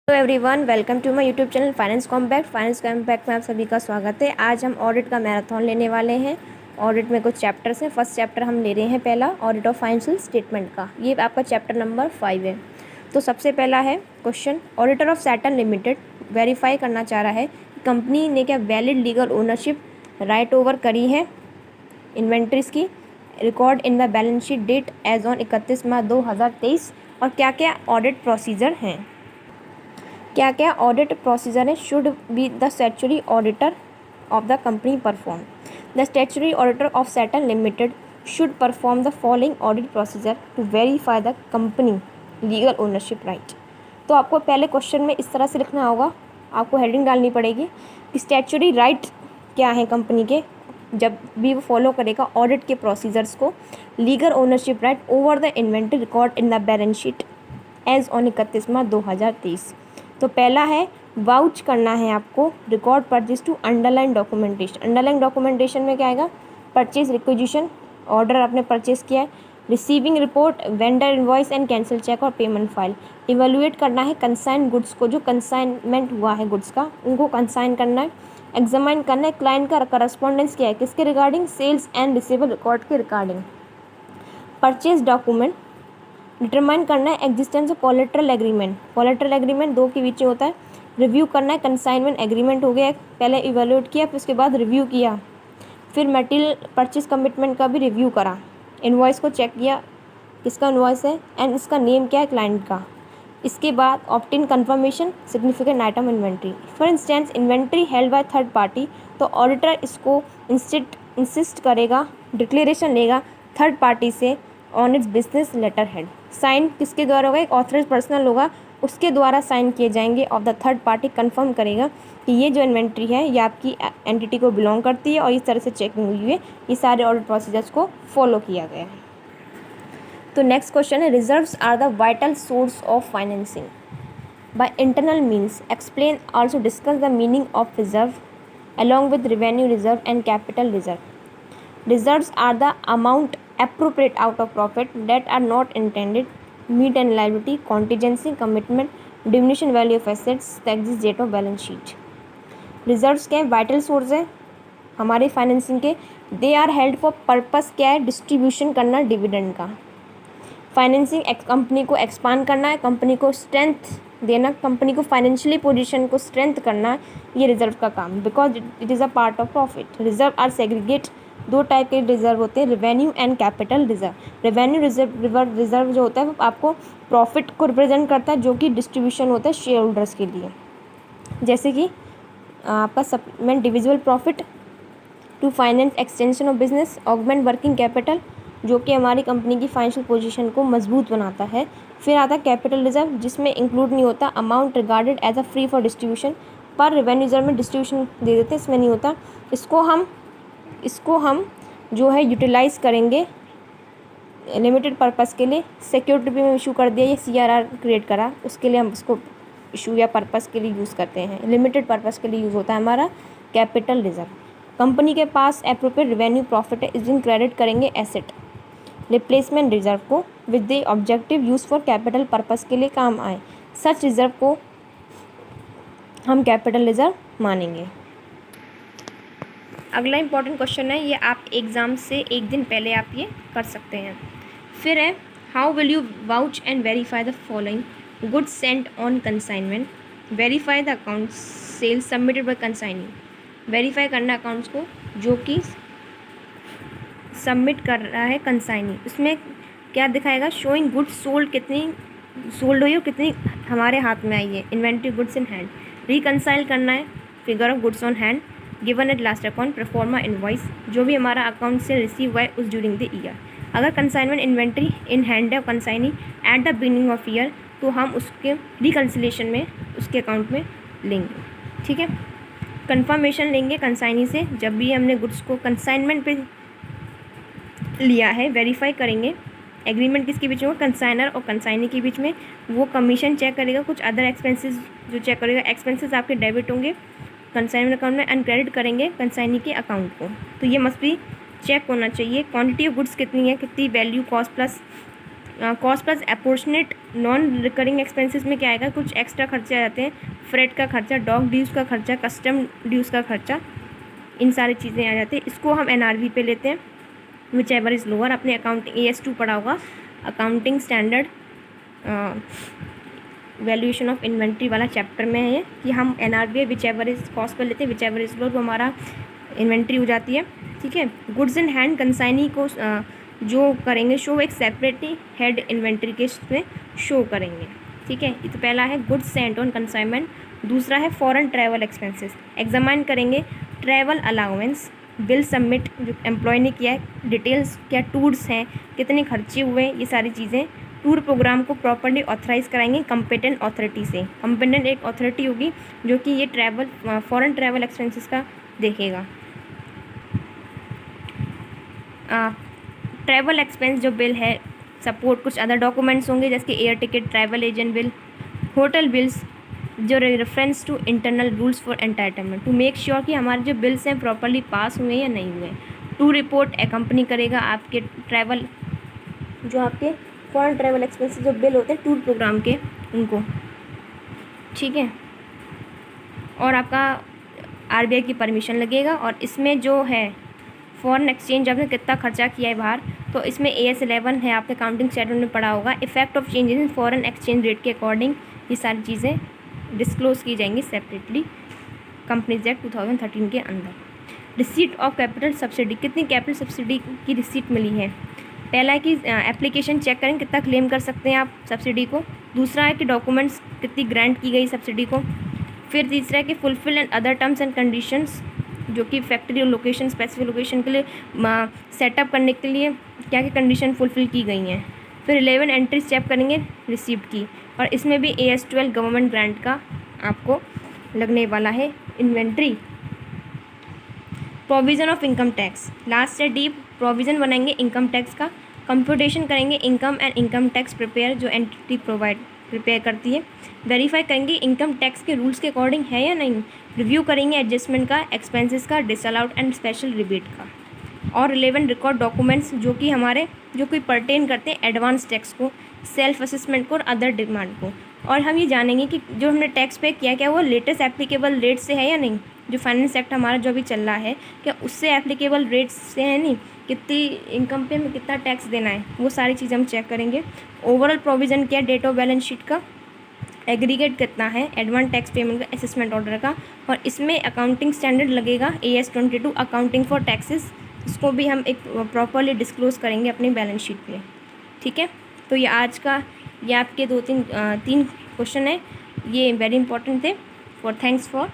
Hello everyone, welcome to my YouTube channel Finance Compact में आप सभी का स्वागत है। आज हम ऑडिट का मैराथन लेने वाले हैं। ऑडिट में कुछ चैप्टर्स हैं। फर्स्ट चैप्टर हम ले रहे हैं, पहला ऑडिट ऑफ फाइनेंशियल स्टेटमेंट का। ये आपका चैप्टर नंबर 5 है। तो सबसे पहला है question, auditor of Saturn Limited verify करना चाह रहा है कि कंपनी ने क्या valid legal ownership right over करी है इन्वेंट्रीज की record in the balance sheet date as on 31 March 2023 और क्या क्या ऑडिट प्रोसीजर हैं। क्या क्या ऑडिट प्रोसीजर है। Should be the statutory auditor of the company perform. The statutory auditor of Saturn Limited should perform the following audit procedure to verify the company legal ownership right. तो आपको पहले question में इस तरह से लिखना होगा, आपको हेडिंग डालनी पड़ेगी कि स्टैट्यूटरी राइट क्या है कंपनी के, जब भी वो फॉलो करेगा ऑडिट के प्रोसीजर्स को। Legal ownership right over the inventory record in the balance sheet as on 31 March 2023। तो पहला है वाउच करना है आपको record purchase to underline documentation. Underline documentation में क्या आएगा, परचेज रिक्विजिशन, ऑर्डर आपने परचेज किया है, receiving report, vendor invoice and cancel cheque और पेमेंट फाइल। इवेलुएट करना है कंसाइन गुड्स को, जो कंसाइनमेंट हुआ है गुड्स का उनको कंसाइन करना है। एग्जामाइन करना है क्लाइंट का करस्पॉन्डेंस क्या है, किसके regarding, sales and receivable record के रिगार्डिंग। परचेज डॉक्यूमेंट डिटरमाइन करना है existence of collateral agreement. Collateral agreement दो के बीच में होता है। रिव्यू करना है कंसाइनमेंट एग्रीमेंट हो गया, पहले इवेलुएट किया, फिर उसके बाद रिव्यू किया, फिर मटेरियल परचेज कमिटमेंट का भी रिव्यू करा, इनवॉइस को चेक किया किसका इनवॉइस है एंड इसका नेम क्या है क्लाइंट का। इसके बाद obtain confirmation significant item inventory. For instance inventory held by third party, तो ऑडिटर इसको इंसिस्ट करेगा, डिक्लेरेशन लेगा थर्ड पार्टी से on its business letterhead. Sign किसके द्वारा होगा, एक ऑथराइज पर्सनल होगा, उसके द्वारा साइन किए जाएंगे of the third party. Confirm करेगा कि ये जो इन्वेंट्री है ये आपकी एंटिटी को बिलोंग करती है और इस तरह से चेकिंग हुई है, ये सारे ऑडिट प्रोसीजर्स को फॉलो किया गया है। तो नेक्स्ट क्वेश्चन है, reserves are the vital source of financing by internal means. Explain also discuss the meaning of reserve along with revenue reserve and capital reserve. Reserves are the amount appropriate out of profit that are not intended, meet and liability, contingency, commitment, diminution value of assets, the exit date of balance sheet। Reserves क्या है, vital source है हमारे financing के। They are held for purpose क्या है, distribution करना dividend का। Financing company को एक्सपांड करना है, कंपनी को स्ट्रेंथ देना, कंपनी को फाइनेंशियली पोजीशन को स्ट्रेंथ करना, ये रिजर्व का काम, because it is a part of profit. Reserve are segregate, दो टाइप के रिजर्व होते हैं, revenue and capital reserve. Revenue reserve जो होता है वो आपको प्रॉफिट को रिप्रेजेंट करता है, जो कि डिस्ट्रीब्यूशन होता है शेयर होल्डर्स के लिए। जैसे कि आपका supplement divisible profit to finance extension of business, augment working capital, जो कि हमारी कंपनी की फाइनेंशियल पोजीशन को मजबूत बनाता है। फिर आता है कैपिटल रिजर्व, जिसमें इंक्लूड नहीं होता amount regarded as a free for distribution, पर रेवेन्यू रिजर्व में डिस्ट्रीब्यूशन दे देते हैं, इसमें नहीं होता। इसको हम जो है यूटिलाइज़ करेंगे लिमिटेड पर्पस के लिए। सिक्योरिटी में इशू कर दिया, ये CRR क्रिएट करा, उसके लिए हम उसको इशू या पर्पस के लिए यूज़ करते हैं। लिमिटेड पर्पस के लिए यूज़ होता है हमारा कैपिटल रिजर्व। कंपनी के पास एप्रोप्रिएट रेवेन्यू प्रॉफिट है, इस दिन क्रेडिट करेंगे एसेट रिप्लेसमेंट रिजर्व को with the objective use for capital purpose के लिए काम आए, सच रिजर्व को हम कैपिटल रिजर्व मानेंगे। अगला इंपॉर्टेंट क्वेश्चन है, ये आप एग्ज़ाम से एक दिन पहले आप ये कर सकते हैं। फिर है, how will you vouch and verify the following goods sent on consignment. Verify the account sales submitted by consignee. Verify करना अकाउंट्स को जो कि सबमिट कर रहा है कंसाइनी। उसमें क्या दिखाएगा, शोइंग गुड्स सोल्ड, कितनी सोल्ड हुई और कितनी हमारे हाथ में आई है, inventory goods in hand. Reconcile करना है figure of goods on hand given at last account, proforma invoice, जो भी हमारा अकाउंट से रिसीव हुआ है उस ड्यूरिंग द ईयर। अगर कंसाइनमेंट इन्वेंट्री इन हैंड है consignee at the beginning of year, तो हम उसके रिकन्सिलेशन में उसके अकाउंट में लेंगे, ठीक है। कंफर्मेशन लेंगे कंसाइनी से, जब भी हमने गुड्स को कंसाइनमेंट पे लिया है, वेरीफाई करेंगे एग्रीमेंट किसके बीच में, कंसाइनर और कंसाइनी के बीच में। वो कमीशन चेक करेगा, कुछ अदर एक्सपेंसेस जो चेक करेगा, एक्सपेंसेस आपके डेबिट होंगे कंसाइनमेंट अकाउंट में एंड क्रेडिट करेंगे कंसाइनी के अकाउंट को। तो ये मस्ट भी चेक होना चाहिए। क्वांटिटी ऑफ गुड्स कितनी है, कितनी value cost plus cost plus apportionate non recurring expenses में क्या आएगा, कुछ एक्स्ट्रा खर्चे आ जाते हैं, फ्रेट का खर्चा, डॉक ड्यूज़ का खर्चा, कस्टम ड्यूज़ का खर्चा, इन सारी चीज़ें आ जाती हैं। इसको हम NRV पे लेते हैं, विच एवर इज़ लोअर। अपने अकाउंटिंग AS2 पढ़ा होगा, accounting standard valuation of inventory वाला चैप्टर में है ये, कि हम NRV which ever is cost per लेते हैं, विच एवर इज लोअर वो हमारा इन्वेंट्री हो जाती है। ठीक है, गुड्स इन हैंड कंसाइनी को जो करेंगे शो एक सेपरेटली हेड इन्वेंट्री के इसमें शो करेंगे। ठीक है, ये तो पहला है गुड्स सेंट ऑन कंसाइनमेंट। दूसरा है फॉरेन ट्रैवल एक्सपेंसेस, एग्जामाइन करेंगे ट्रैवल अलाउंस, बिल सबमिट जो एम्प्लॉय ने किया है, डिटेल्स क्या टूर्स हैं, कितने खर्चे हुए, ये सारी चीज़ें। टूर प्रोग्राम को प्रॉपर्ली ऑथराइज़ कराएंगे कंपिटेंट अथॉरिटी से। कंपिटेंट एक अथॉरिटी होगी जो कि ये फॉरेन ट्रैवल एक्सपेंसेस का देखेगा। ट्रैवल एक्सपेंस जो बिल है, सपोर्ट कुछ अदर डॉक्यूमेंट्स होंगे जैसे कि air ticket, travel agent bill, hotel bills जो reference to internal rules for entitlement, to make sure कि हमारे जो बिल्स हैं प्रॉपर्ली पास हुए या नहीं हुए। टू रिपोर्ट एक्कम्पनी करेगा आपके ट्रैवल, जो आपके फॉरेन ट्रैवल एक्सपेंसेस जो बिल होते हैं टूर प्रोग्राम के, उनको। ठीक है, और आपका RBI की परमिशन लगेगा। और इसमें जो है फॉरेन एक्सचेंज आपने कितना खर्चा किया है बाहर, तो इसमें AS11 है, आपके अकाउंटिंग स्टैंडर्ड में पढ़ा होगा। Effect of changes in foreign exchange rate के अकॉर्डिंग ये सारी चीज़ें डिस्क्लोज की जाएंगी सेपरेटली कंपनीज एक्ट 2013 के अंदर। रिसीट ऑफ कैपिटल सब्सिडी, कितनी कैपिटल सब्सिडी की रिसीट मिली है। पहला है कि एप्लीकेशन चेक करें कितना क्लेम कर सकते हैं आप सब्सिडी को। दूसरा है कि डॉक्यूमेंट्स कितनी ग्रांट की गई सब्सिडी को। फिर तीसरा है कि fulfil and other terms and conditions, जो कि फैक्ट्री लोकेशन, स्पेसिफिक लोकेशन के लिए सेटअप करने के लिए क्या क्या कंडीशन फुलफिल की गई हैं। फिर 11 एंट्रीज चेक करेंगे रिसीप्ट की, और इसमें भी AS12 गवर्नमेंट ग्रांट का आपको लगने वाला है inventory. Provision of income tax, last है डीप प्रोविज़न बनाएंगे इनकम टैक्स का। कंप्यूटेशन करेंगे income and income tax prepare जो एंटिटी प्रिपेयर करती है। वेरीफाई करेंगे इनकम टैक्स के रूल्स के अकॉर्डिंग है या नहीं। रिव्यू करेंगे एडजस्टमेंट का, एक्सपेंसेस का, डिसअलाउड एंड स्पेशल रिबेट का। और रिलेवेंट रिकॉर्ड डॉक्यूमेंट्स जो कि हमारे जो कोई पर्टेन करते हैं एडवांस टैक्स को, सेल्फ असेसमेंट को और अदर डिमांड को। और हम ये जानेंगे कि जो हमने टैक्स पे किया क्या वो लेटेस्ट एप्लीकेबल रेट से है या नहीं। जो फाइनेंस एक्ट हमारा जो भी चल रहा है क्या उससे एप्लीकेबल रेट्स से है नहीं, कितनी इनकम पे हमें कितना टैक्स देना है, वो सारी चीज़ हम चेक करेंगे। ओवरऑल प्रोविज़न क्या, डेट ऑफ बैलेंस शीट का, एग्रीगेट कितना है, एडवांस टैक्स पेमेंट का, असेसमेंट ऑर्डर का। और इसमें अकाउंटिंग स्टैंडर्ड लगेगा AS22 अकाउंटिंग फॉर टैक्सेस, इसको भी हम एक प्रॉपरली डिस्क्लोज करेंगे अपनी बैलेंस शीट में। ठीक है, तो ये आज का ये आपके तीन क्वेश्चन है, ये वेरी इंपॉर्टेंट थे। Thanks for